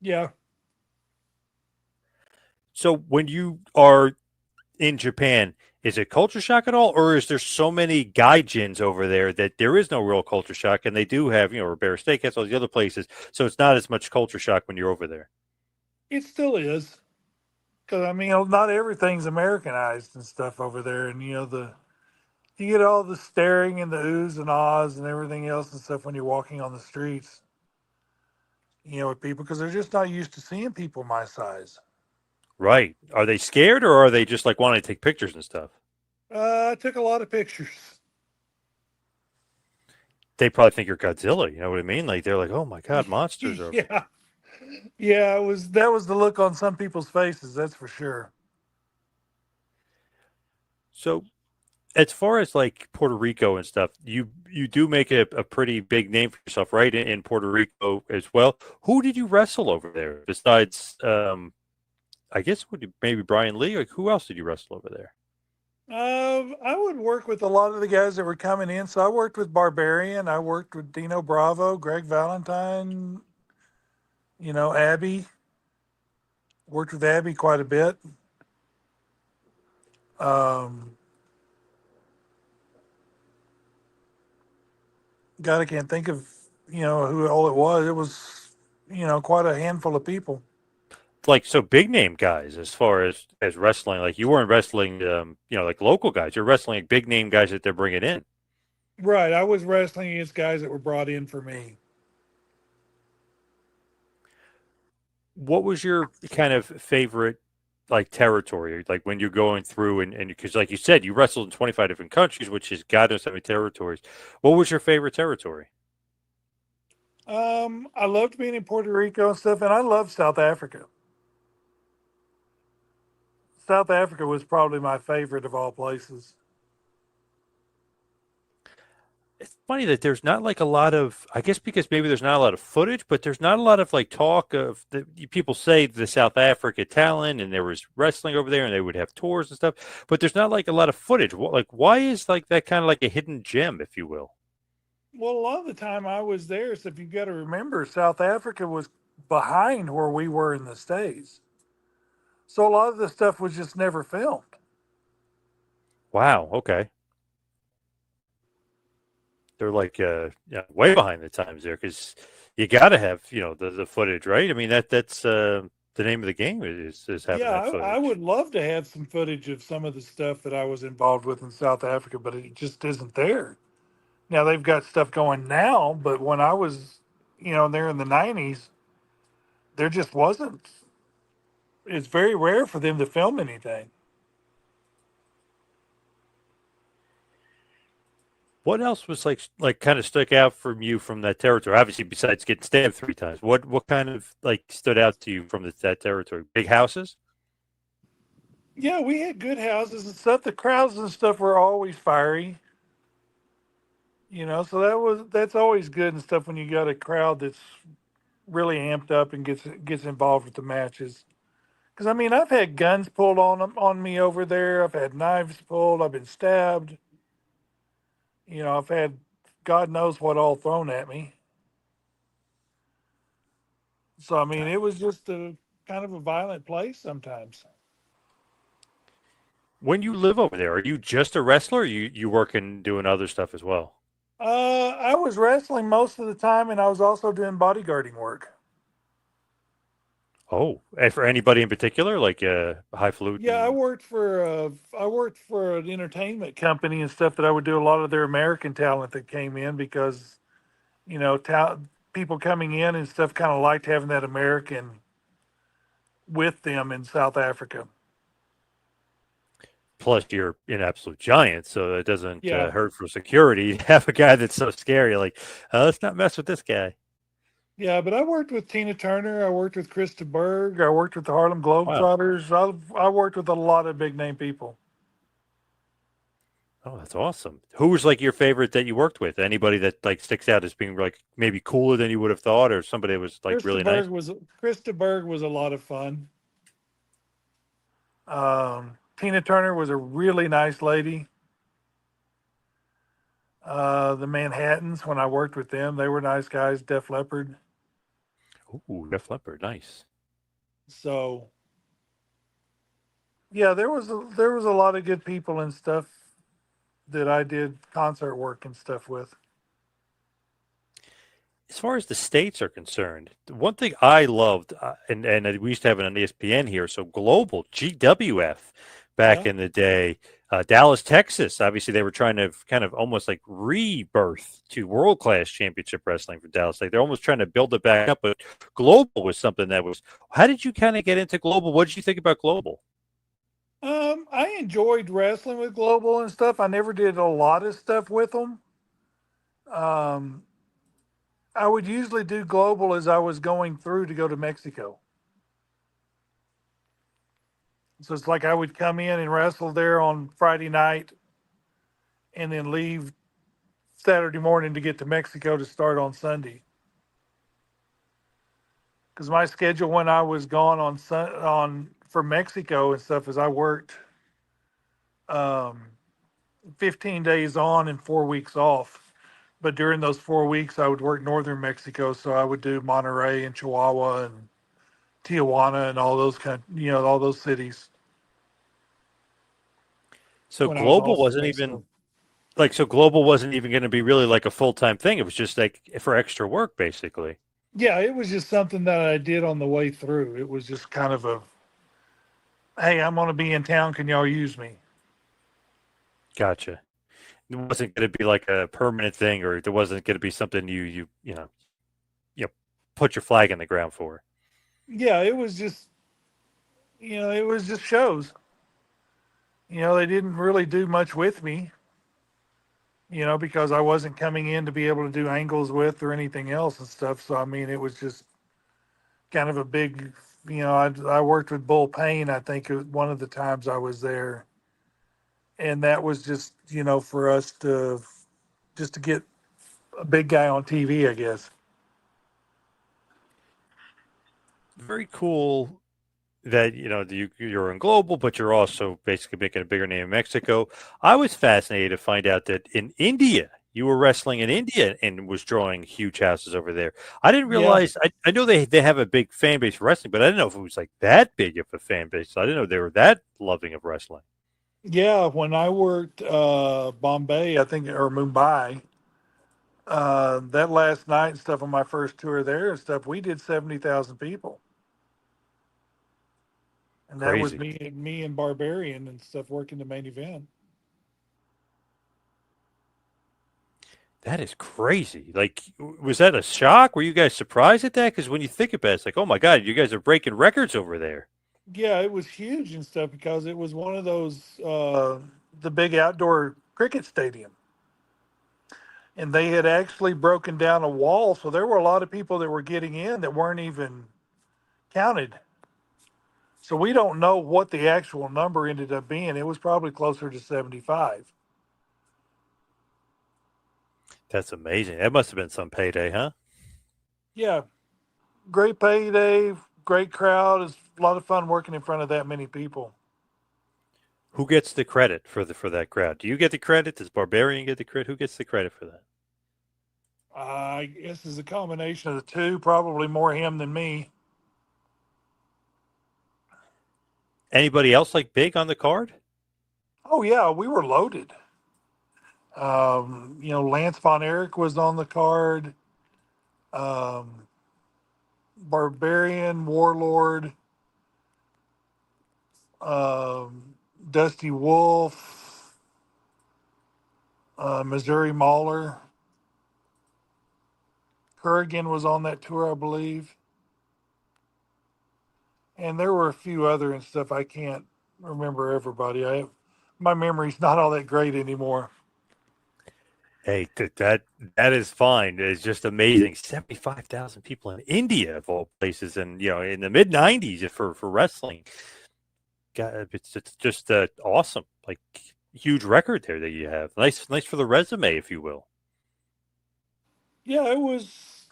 Yeah. So when you are in Japan, is it culture shock at all, or is there so many gaijins over there that there is no real culture shock, and they do have Ribera Steakhouse, all the other places, so it's not as much culture shock when you're over there? It still is. Because, I mean, not everything's Americanized and stuff over there. And, you get all the staring and the oohs and ahs and everything else and stuff when you're walking on the streets, with people because they're just not used to seeing people my size. Right? Are they scared, or are they just like wanting to take pictures and stuff? I took a lot of pictures. They probably think you're Godzilla. You know what I mean? Like they're like, oh my god, monsters are. Yeah. Yeah, that was the look on some people's faces, that's for sure. So as far as like Puerto Rico and stuff, you do make a pretty big name for yourself, right? In Puerto Rico as well. Who did you wrestle over there besides? I guess maybe Brian Lee. Like who else did you wrestle over there? I would work with a lot of the guys that were coming in. So I worked with Barbarian. I worked with Dino Bravo, Greg Valentine, Abby. Worked with Abby quite a bit. Um, God, I can't think of, who all it was. It was, quite a handful of people. Like so big name guys as far as wrestling. Like you weren't wrestling, like local guys. You're wrestling like big name guys that they're bringing in. Right. I was wrestling against guys that were brought in for me. What was your kind of favorite like territory, like when you're going through and because like you said, you wrestled in 25 different countries, which is God knows how many territories. What was your favorite territory? I loved being in Puerto Rico and stuff, and I loved South Africa. South Africa was probably my favorite of all places. It's funny that there's not like a lot of, I guess because maybe there's not a lot of footage, but there's not a lot of like talk of the people say the South Africa talent and there was wrestling over there and they would have tours and stuff, but there's not like a lot of footage. Like, why is like that kind of like a hidden gem, if you will? Well, a lot of the time I was there, so if you got to remember, South Africa was behind where we were in the States. So a lot of the stuff was just never filmed. Wow. Okay. They're like yeah, way behind the times there because you got to have the footage, right? I mean that's the name of the game is having Yeah, that I footage. would love to have some footage of some of the stuff that I was involved with in South Africa, but it just isn't there. Now they've got stuff going now, but when I was, there in the '90s, there just wasn't. It's very rare for them to film anything. What else was like kind of stuck out from you from that territory? Obviously, besides getting stabbed 3 times, what kind of like stood out to you from that territory? Big houses. Yeah, we had good houses and stuff. The crowds and stuff were always fiery, so that's always good and stuff when you got a crowd that's really amped up and gets involved with the matches. Because I mean, I've had guns pulled on me over there. I've had knives pulled. I've been stabbed. I've had God knows what all thrown at me. So I mean, it was just a kind of a violent place sometimes. When you live over there, are you just a wrestler? Or you work and doing other stuff as well? I was wrestling most of the time, and I was also doing bodyguarding work. Oh, and for anybody in particular, like Yeah, I highfalutin? worked for an entertainment company and stuff that I would do a lot of their American talent that came in because people coming in and stuff kind of liked having that American with them in South Africa. Plus, you're an absolute giant, so it doesn't Yeah, hurt for security to have a guy that's so scary. Like, let's not mess with this guy. yeah, but I worked with Tina Turner. I worked with Krista Berg. I worked with the Harlem Wow. Globetrotters. I worked with a lot of big name people. Oh, that's awesome. Who was like your favorite that you worked with? Anybody that like sticks out as being like maybe cooler than you would have thought, or somebody that was like really nice? Krista Berg was a lot of fun. Tina Turner was a really nice lady. The Manhattans, when I worked with them, they were nice guys. Def Leppard. Ooh, Def Leppard, nice. So yeah, there was a lot of good people and stuff that I did concert work and stuff with. As far as the states are concerned, the one thing I loved, and we used to have it on ESPN here, so Global GWF back Yeah. in the day, Dallas, Texas. Obviously, they were trying to kind of almost like rebirth to world class championship wrestling for Dallas. Like they're almost trying to build it back up. But Global was something that was. How did you kind of get into Global? What did you think about Global? I enjoyed wrestling with Global and stuff. I never did a lot of stuff with them. Um, I would usually do Global as I was going through to go to Mexico. So it's like I would come in and wrestle there on Friday night and then leave Saturday morning to get to Mexico to start on Sunday. Because my schedule when I was gone on for Mexico and stuff is I worked um, 15 days on and 4 weeks off. But during those 4 weeks, I would work northern Mexico, so I would do Monterrey and Chihuahua and Tijuana and all those all those cities So when I was Global off in wasn't Mexico. even so Global wasn't even going to be really like a full time thing. It was just like for extra work, basically. Yeah, it was just something that I did on the way through. It was just kind of a, hey, I'm going to be in town. Can y'all use me? Gotcha. It wasn't going to be like a permanent thing, or there wasn't going to be something you know, put your flag in the ground for. Yeah, it was just, it was just shows. They didn't really do much with me, because I wasn't coming in to be able to do angles with or anything else and stuff. So, I mean, it was just kind of a big, I worked with Bull Payne, I think, one of the times I was there. And that was just, for us just to get a big guy on TV, I guess. Very cool that you're in global, but you're also basically making a bigger name in Mexico. I was fascinated to find out that in India. You were wrestling in India and was drawing huge houses over there. I didn't Yeah. realize. I know they have a big fan base for wrestling, but I didn't know if it was like that big of a fan base. I didn't know they were that loving of wrestling. Yeah. When I worked Bombay, I think, or Mumbai, that last night and stuff on my first tour there and stuff, we did 70,000 people. And that was Crazy. me and Barbarian and stuff working the main event. That is crazy. Like, was that a shock? Were you guys surprised at that? Because when you think about it, it's like, oh my God, you guys are breaking records over there. Yeah, it was huge and stuff because it was one of those the big outdoor cricket stadium. And they had actually broken down a wall, so there were a lot of people that were getting in that weren't even counted. So we don't know what the actual number ended up being. It was probably closer to 75. That's amazing. That must have been some payday, huh? Yeah, great payday, great crowd. It's a lot of fun working in front of that many people. Who gets the credit for that crowd? Do you get the credit? Does Barbarian get the credit? Who gets the credit for that? I guess it's a combination of the two, probably more him than me. Anybody else like big on the card? Oh yeah, we were loaded. Lance Von Erich was on the card. Um, Barbarian, Warlord, um, Dusty Wolf, Missouri Mauler. Kurgan was on that tour, I believe. And there were a few other and stuff. I can't remember everybody. My memory's not all that great anymore. Hey, that is fine. It's just amazing. 75,000 people in India of all places, and in the mid '90s for wrestling. God, it's just awesome. Like huge record there that you have. Nice for the resume, if you will. Yeah, it was.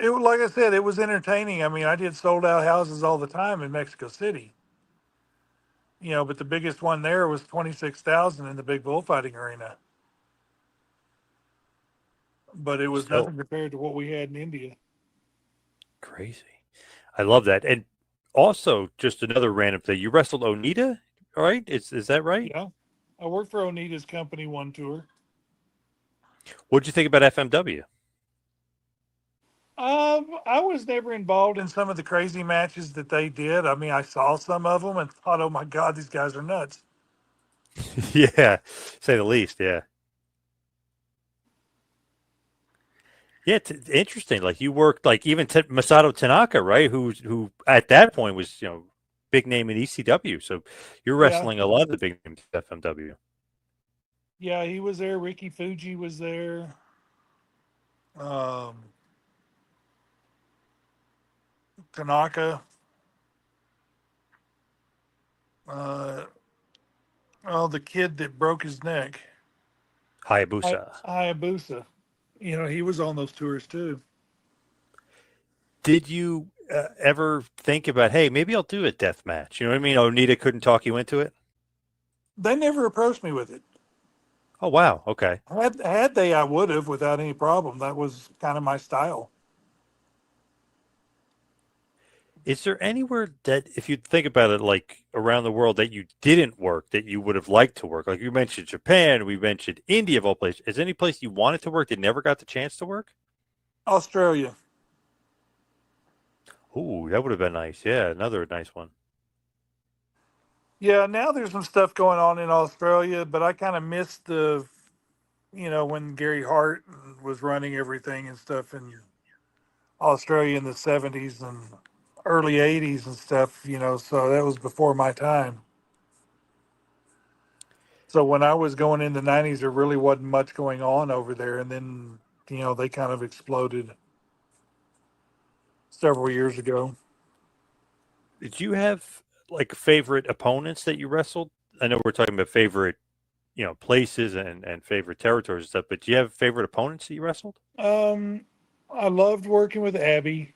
Like I said, it was entertaining. I mean, I did sold out houses all the time in Mexico City. But the biggest one there was 26,000 in the big bullfighting arena. But it was Still nothing compared to what we had in India. crazy. I love that. And also, just another random thing. You wrestled Onita, right? Is that right? Yeah, I worked for Onita's company one tour. What'd you think about FMW? I was never involved in some of the crazy matches that they did. I mean, I saw some of them and thought, "Oh my God, these guys are nuts." Yeah, say the least. Yeah. Yeah, it's interesting. Like you worked like even Masato Tanaka, right? Who at that point was big name in ECW. So you're Yeah, wrestling a lot of the big names at FMW. yeah, he was there. Ricky Fuji was there. Um, Tanaka. Uh, oh, the kid that broke his neck, Hayabusa. Hayabusa. He was on those tours too. Did you ever think about, hey, maybe I'll do a death match? You know what I mean? Onita couldn't talk you into it. They never approached me with it. Oh wow, okay. Had they, I would have without any problem. That was kind of my style. Is there anywhere that, if you think about it, like around the world that you didn't work that you would have liked to work? Like you mentioned Japan, we mentioned India of all places. Is there any place you wanted to work that never got the chance to work? Australia. Ooh, that would have been nice. Yeah, another nice one. Yeah, now there's some stuff going on in Australia, but I kind of missed when Gary Hart was running everything and stuff in Australia in the 70s and early 80s and stuff, so that was before my time. So when I was going in the 90s, there really wasn't much going on over there. And then, they kind of exploded several years ago. Did you have like favorite opponents that you wrestled? I know we're talking about favorite, places and favorite territories and stuff, but do you have favorite opponents that you wrestled? Um, I loved working with Abby.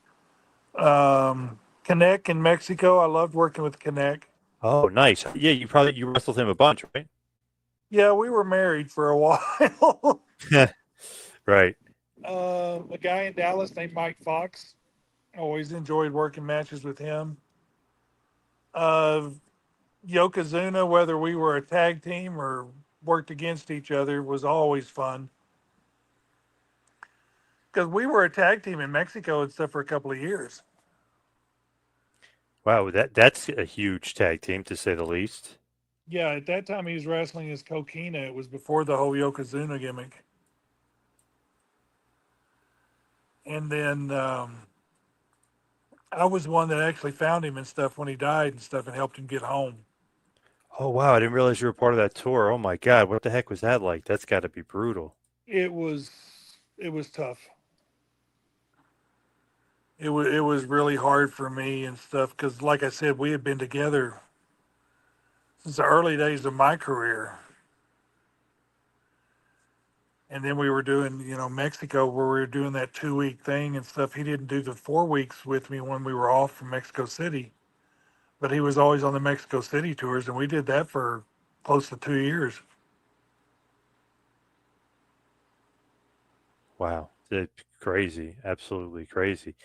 Connect in Mexico, I loved working with Connect. Oh, nice. Yeah, you wrestled him a bunch, right? Yeah, we were married for a while. Right. A guy in Dallas named Mike Fox. Always enjoyed working matches with him. Uh, Yokozuna, whether we were a tag team or worked against each other, was always fun. Because we were a tag team in Mexico and stuff for a couple of years. Wow, that's a huge tag team to say the least. Yeah, at that time he was wrestling as Kokina. It was before the whole Yokozuna gimmick. And then I was one that actually found him and stuff when he died and stuff and helped him get home. Oh wow, I didn't realize you were part of that tour. Oh my God, what the heck was that like? That's got to be brutal. It was tough. It was really hard for me and stuff because, like I said, we had been together since the early days of my career, and then we were doing Mexico where we were doing that 2 week thing and stuff. He didn't do the 4 weeks with me when we were off from Mexico City, but he was always on the Mexico City tours, and we did that for close to 2 years. Wow, crazy, absolutely crazy.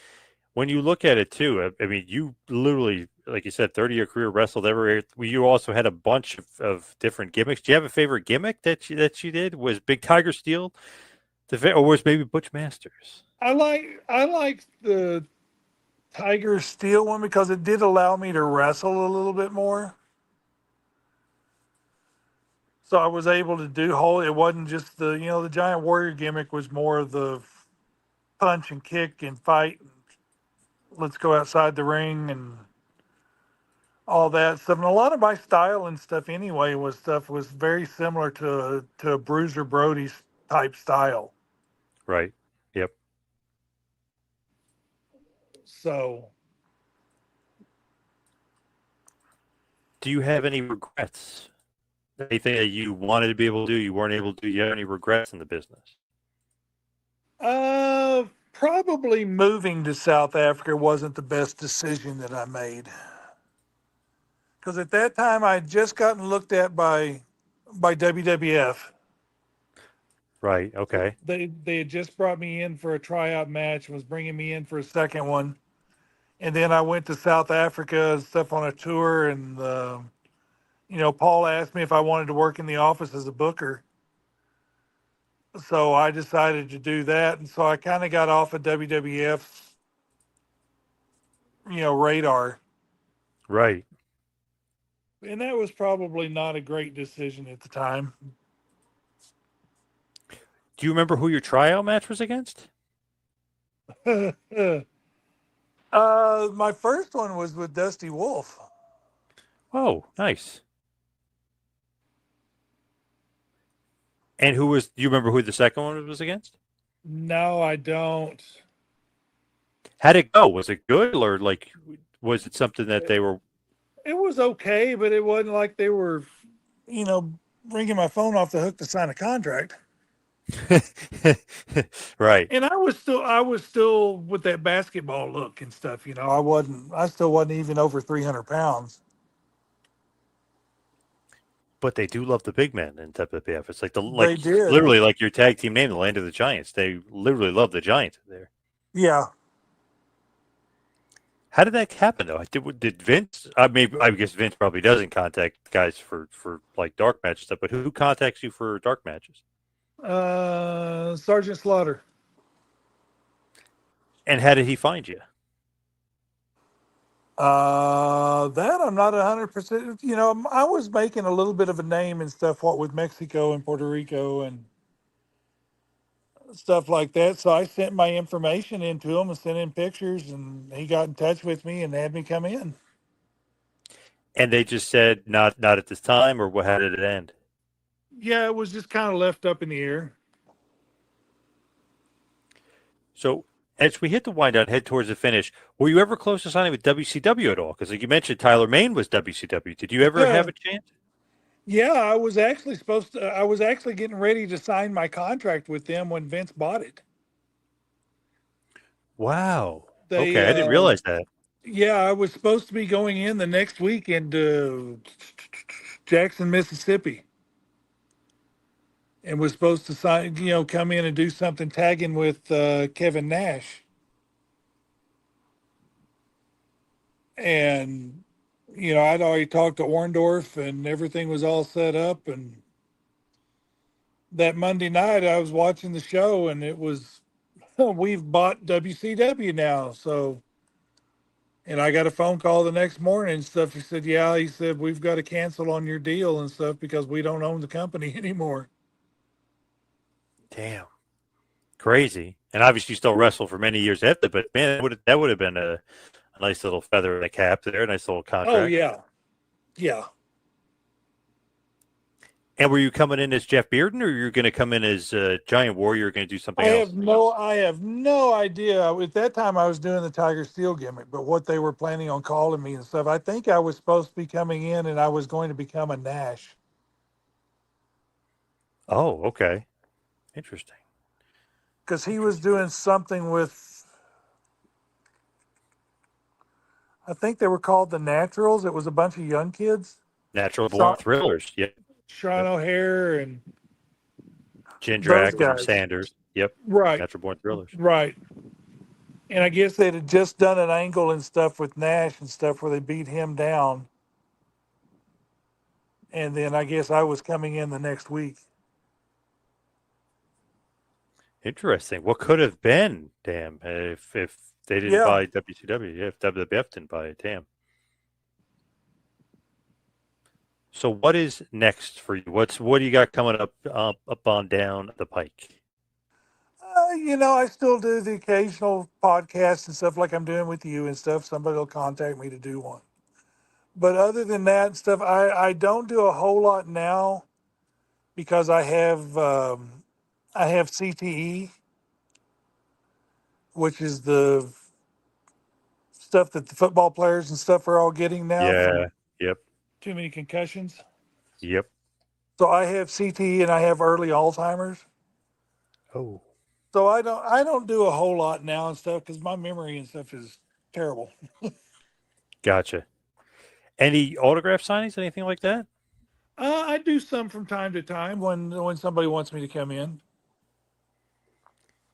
When you look at it too, I mean, you literally like you said, 30-year career, wrestled everywhere. You also had a bunch of different gimmicks. Do you have a favorite gimmick that you did? Was Big Tiger Steele, or was maybe Butch Masters? I like the Tiger Steel one because it did allow me to wrestle a little bit more. So I was able to do whole. It wasn't just the Giant Warrior gimmick was more of the punch and kick and fight. And let's go outside the ring and all that stuff. And a lot of my style and stuff anyway was very similar to Bruiser Brody's type style. Right. Yep. So Do you have any regrets? Anything that you wanted to be able to do, you weren't able to do? You have any regrets in the business? probably moving to South Africa wasn't the best decision that I made. Because at that time I had just gotten looked at by WWF. Right. Okay. They had just brought me in for a tryout match, was bringing me in for a second one, and then I went to South Africa and stuff on a tour, and Paul asked me if I wanted to work in the office as a booker, so I decided to do that, and so I kind of got off of WWF's radar, Right. and that was probably not a great decision at the time. Do you remember who your tryout match was against? My first one was with Dusty Wolf. Oh, nice. And do you remember who the second one was against? No, I don't. How'd it go? Was it good, or was it something that they were? It was okay, but it wasn't like they were, bringing my phone off the hook to sign a contract. Right. And I was still with that basketball look and stuff. I still wasn't even over 300 pounds. But they do love the big man in WWF. It's like They did. literally like your tag team name, the Land of the Giants. They literally love the Giants there. Yeah. How did that happen though? Did Vince? I guess Vince probably doesn't contact guys for like dark match stuff. But who contacts you for dark matches? Sergeant Slaughter. And how did he find you? That I'm not 100%. I was making a little bit of a name and stuff, what with Mexico and Puerto Rico and stuff like that. So I sent my information into him and sent in pictures, and he got in touch with me and had me come in. And they just said not at this time, or how did it end? Yeah, it was just kind of left up in the air. So as we hit the wind down, head towards the finish, were you ever close to signing with WCW at all? Because like you mentioned, Tyler Main was WCW. Did you ever have a chance? Yeah, I was actually I was actually getting ready to sign my contract with them when Vince bought it. Wow. Okay, I didn't realize that. Yeah, I was supposed to be going in the next week into Jackson, Mississippi. And was supposed to sign, come in and do something tagging with Kevin Nash. And, I'd already talked to Orndorff and everything was all set up. And that Monday night I was watching the show and it was, we've bought WCW now. So, and I got a phone call the next morning and stuff. He said, yeah, he said, we've got to cancel on your deal and stuff because we don't own the company anymore. Damn. Crazy. And obviously you still wrestle for many years after, but man, that would have been a nice little feather in the cap there, a nice little contract. Oh, yeah. Yeah. And were you coming in as Jeff Bearden, or you're going to come in as Giant Warrior, going to do something else? I have no idea. At that time, I was doing the Tiger Steel gimmick, but what they were planning on calling me and stuff, I think I was supposed to be coming in and I was going to become a Nash. Oh, okay. Interesting. Because he was doing something with, I think they were called the Naturals. It was a bunch of young kids. Natural Born Thrillers. Yep. Sean O'Hare and Jindrak and Sanders. Yep. Right. Natural Born Thrillers. Right. And I guess they had just done an angle and stuff with Nash and stuff where they beat him down. And then I guess I was coming in the next week. Interesting. What could have been? Damn, if they didn't Yeah. buy WCW, if WWF didn't buy it, damn. So what is next for you? What do you got coming up on down the pike? I still do the occasional podcast and stuff like I'm doing with you and stuff. Somebody will contact me to do one. But other than that and stuff, I don't do a whole lot now because I have CTE, which is the stuff that the football players and stuff are all getting now Yeah. from Yep. too many concussions. Yep. So I have CTE and I have early Alzheimer's. Oh. So I don't do a whole lot now and stuff because my memory and stuff is terrible. Gotcha. Any autograph signings, anything like that? I do some from time to time when somebody wants me to come in.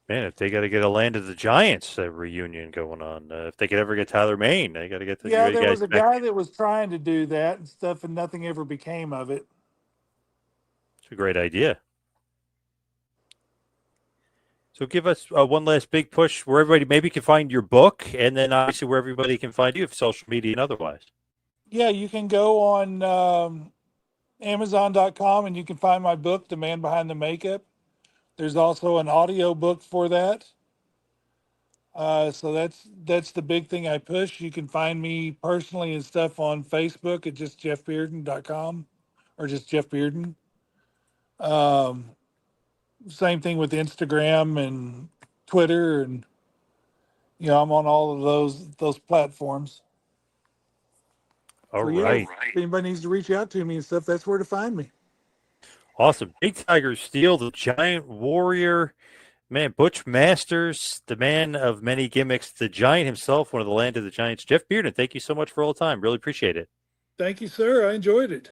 Man, if they got to get a Land of the Giants reunion going on, if they could ever get Tyler Maine, they got to get the Yeah, there guys was a back. guy that was trying to do that and stuff, and nothing ever became of it. It's a great idea. So give us one last big push where everybody maybe can find your book, and then obviously where everybody can find you, social media and otherwise. Yeah, you can go on Amazon.com and you can find my book, The Man Behind the Makeup. There's also an audio book for that. So that's the big thing I push. You can find me personally and stuff on Facebook at just jeffbearden.com or just Jeff Bearden. Same thing with Instagram and Twitter, and I'm on all of those platforms. All So right. if anybody needs to reach out to me and stuff, that's where to find me. Awesome. Big Tiger Steele, the Giant Warrior. Man, Butch Masters, the man of many gimmicks, the Giant himself, one of the Land of the Giants. Jeff Bearden, thank you so much for all the time. Really appreciate it. Thank you, sir. I enjoyed it.